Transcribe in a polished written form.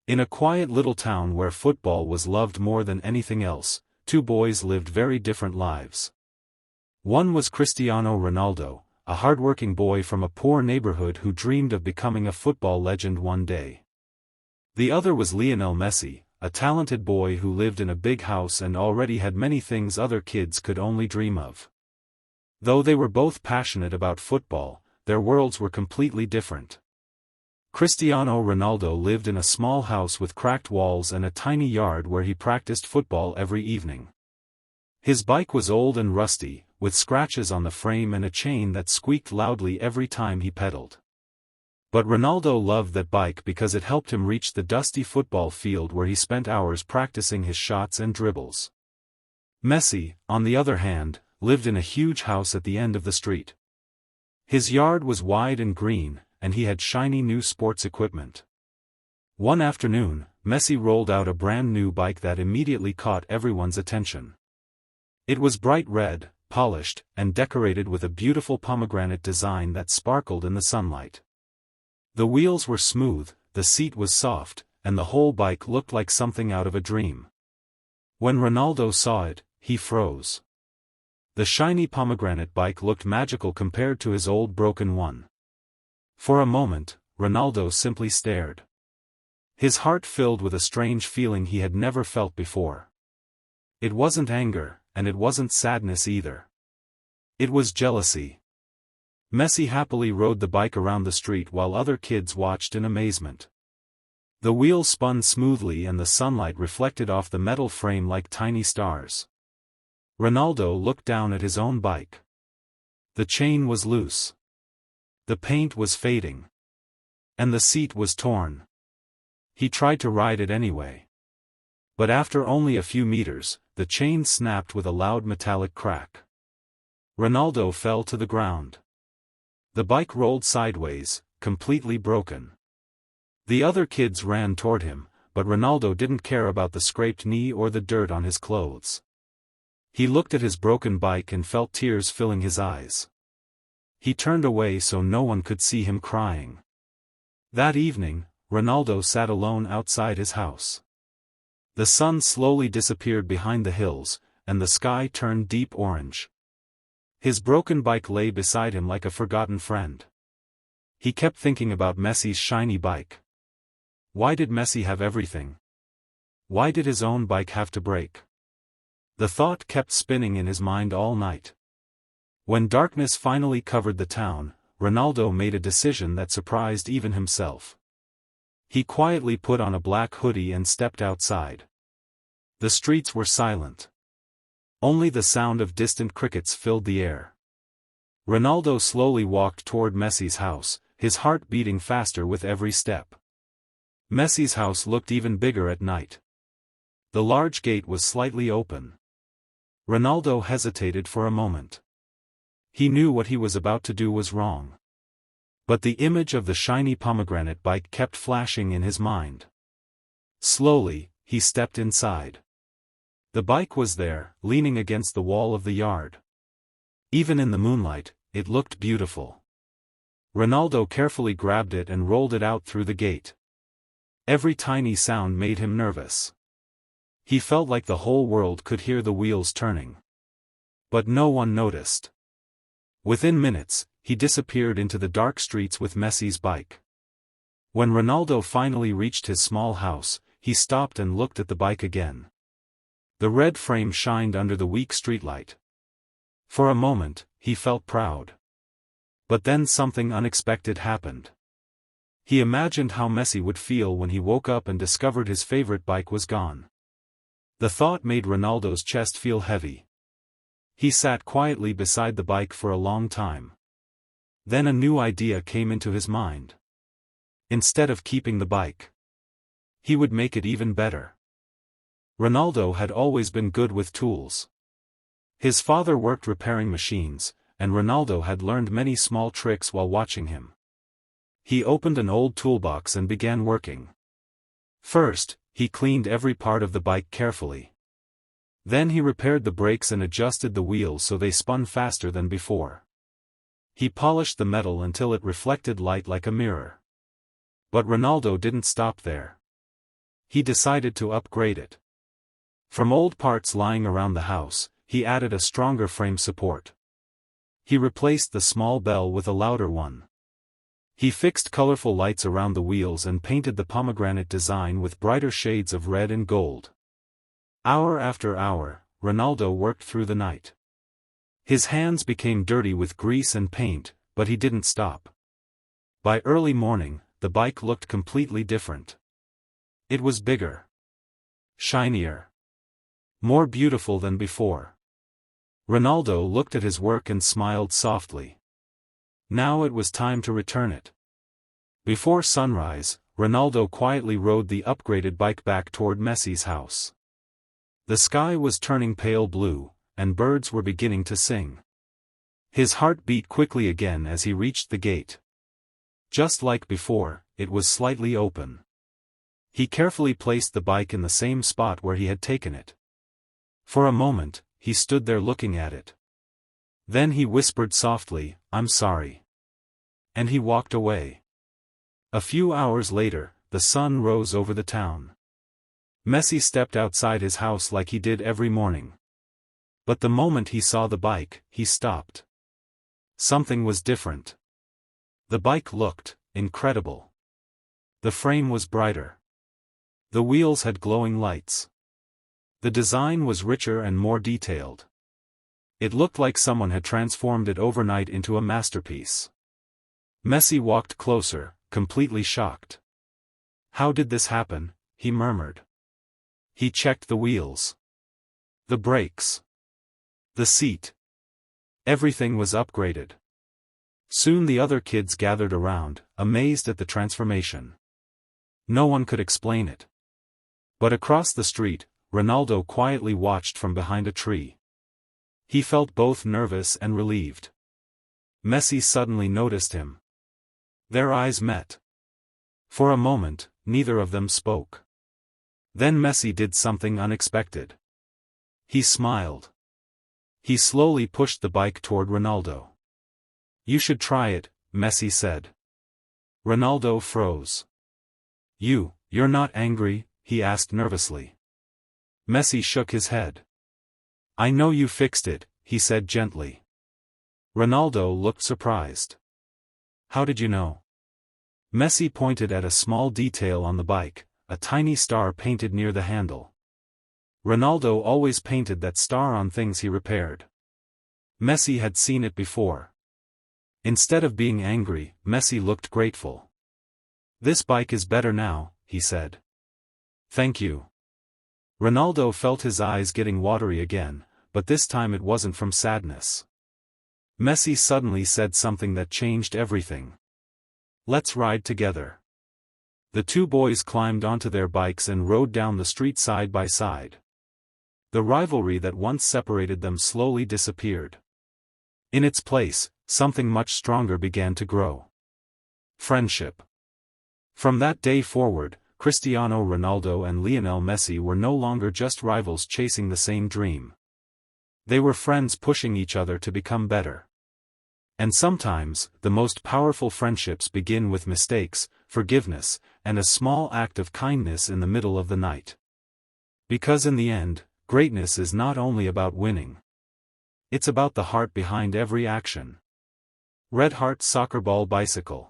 In a quiet little town where football was loved more than anything else, two boys lived very different lives. One was Cristiano Ronaldo, a hardworking boy from a poor neighborhood who dreamed of becoming a football legend one day. The other was Lionel Messi, a talented boy who lived in a big house and already had many things other kids could only dream of. Though they were both passionate about football, their worlds were completely different. Cristiano Ronaldo lived in a small house with cracked walls and a tiny yard where he practiced football every evening. His bike was old and rusty, with scratches on the frame and a chain that squeaked loudly every time he pedaled. But Ronaldo loved that bike because it helped him reach the dusty football field where he spent hours practicing his shots and dribbles. Messi, on the other hand, lived in a huge house at the end of the street. His yard was wide and green, and he had shiny new sports equipment. One afternoon, Messi rolled out a brand new bike that immediately caught everyone's attention. It was bright red, polished, and decorated with a beautiful pomegranate design that sparkled in the sunlight. The wheels were smooth, the seat was soft, and the whole bike looked like something out of a dream. When Ronaldo saw it, he froze. The shiny pomegranate bike looked magical compared to his old broken one. For a moment, Ronaldo simply stared. His heart filled with a strange feeling he had never felt before. It wasn't anger, and it wasn't sadness either. It was jealousy. Messi happily rode the bike around the street while other kids watched in amazement. The wheels spun smoothly and the sunlight reflected off the metal frame like tiny stars. Ronaldo looked down at his own bike. The chain was loose. The paint was fading. And the seat was torn. He tried to ride it anyway. But after only a few meters, the chain snapped with a loud metallic crack. Ronaldo fell to the ground. The bike rolled sideways, completely broken. The other kids ran toward him, but Ronaldo didn't care about the scraped knee or the dirt on his clothes. He looked at his broken bike and felt tears filling his eyes. He turned away so no one could see him crying. That evening, Ronaldo sat alone outside his house. The sun slowly disappeared behind the hills, and the sky turned deep orange. His broken bike lay beside him like a forgotten friend. He kept thinking about Messi's shiny bike. Why did Messi have everything? Why did his own bike have to break? The thought kept spinning in his mind all night. When darkness finally covered the town, Ronaldo made a decision that surprised even himself. He quietly put on a black hoodie and stepped outside. The streets were silent. Only the sound of distant crickets filled the air. Ronaldo slowly walked toward Messi's house, his heart beating faster with every step. Messi's house looked even bigger at night. The large gate was slightly open. Ronaldo hesitated for a moment. He knew what he was about to do was wrong. But the image of the shiny pomegranate bike kept flashing in his mind. Slowly, he stepped inside. The bike was there, leaning against the wall of the yard. Even in the moonlight, it looked beautiful. Ronaldo carefully grabbed it and rolled it out through the gate. Every tiny sound made him nervous. He felt like the whole world could hear the wheels turning. But no one noticed. Within minutes, he disappeared into the dark streets with Messi's bike. When Ronaldo finally reached his small house, he stopped and looked at the bike again. The red frame shined under the weak streetlight. For a moment, he felt proud. But then something unexpected happened. He imagined how Messi would feel when he woke up and discovered his favorite bike was gone. The thought made Ronaldo's chest feel heavy. He sat quietly beside the bike for a long time. Then a new idea came into his mind. Instead of keeping the bike, he would make it even better. Ronaldo had always been good with tools. His father worked repairing machines, and Ronaldo had learned many small tricks while watching him. He opened an old toolbox and began working. First, he cleaned every part of the bike carefully. Then he repaired the brakes and adjusted the wheels so they spun faster than before. He polished the metal until it reflected light like a mirror. But Ronaldo didn't stop there. He decided to upgrade it. From old parts lying around the house, he added a stronger frame support. He replaced the small bell with a louder one. He fixed colorful lights around the wheels and painted the pomegranate design with brighter shades of red and gold. Hour after hour, Ronaldo worked through the night. His hands became dirty with grease and paint, but he didn't stop. By early morning, the bike looked completely different. It was bigger, shinier, more beautiful than before. Ronaldo looked at his work and smiled softly. Now it was time to return it. Before sunrise, Ronaldo quietly rode the upgraded bike back toward Messi's house. The sky was turning pale blue, and birds were beginning to sing. His heart beat quickly again as he reached the gate. Just like before, it was slightly open. He carefully placed the bike in the same spot where he had taken it. For a moment, he stood there looking at it. Then he whispered softly, "I'm sorry." And he walked away. A few hours later, the sun rose over the town. Messi stepped outside his house like he did every morning. But the moment he saw the bike, he stopped. Something was different. The bike looked incredible. The frame was brighter. The wheels had glowing lights. The design was richer and more detailed. It looked like someone had transformed it overnight into a masterpiece. Messi walked closer, completely shocked. "How did this happen?" he murmured. He checked the wheels, the brakes, the seat. Everything was upgraded. Soon the other kids gathered around, amazed at the transformation. No one could explain it. But across the street, Ronaldo quietly watched from behind a tree. He felt both nervous and relieved. Messi suddenly noticed him. Their eyes met. For a moment, neither of them spoke. Then Messi did something unexpected. He smiled. He slowly pushed the bike toward Ronaldo. "You should try it," Messi said. Ronaldo froze. You're not angry?" he asked nervously. Messi shook his head. "I know you fixed it," he said gently. Ronaldo looked surprised. "How did you know?" Messi pointed at a small detail on the bike, a tiny star painted near the handle. Ronaldo always painted that star on things he repaired. Messi had seen it before. Instead of being angry, Messi looked grateful. "This bike is better now," he said. "Thank you." Ronaldo felt his eyes getting watery again, but this time it wasn't from sadness. Messi suddenly said something that changed everything. "Let's ride together." The two boys climbed onto their bikes and rode down the street side by side. The rivalry that once separated them slowly disappeared. In its place, something much stronger began to grow. Friendship. From that day forward, Cristiano Ronaldo and Lionel Messi were no longer just rivals chasing the same dream. They were friends pushing each other to become better. And sometimes, the most powerful friendships begin with mistakes, forgiveness, and a small act of kindness in the middle of the night. Because in the end, greatness is not only about winning. It's about the heart behind every action. Red Heart Soccer Ball Bicycle.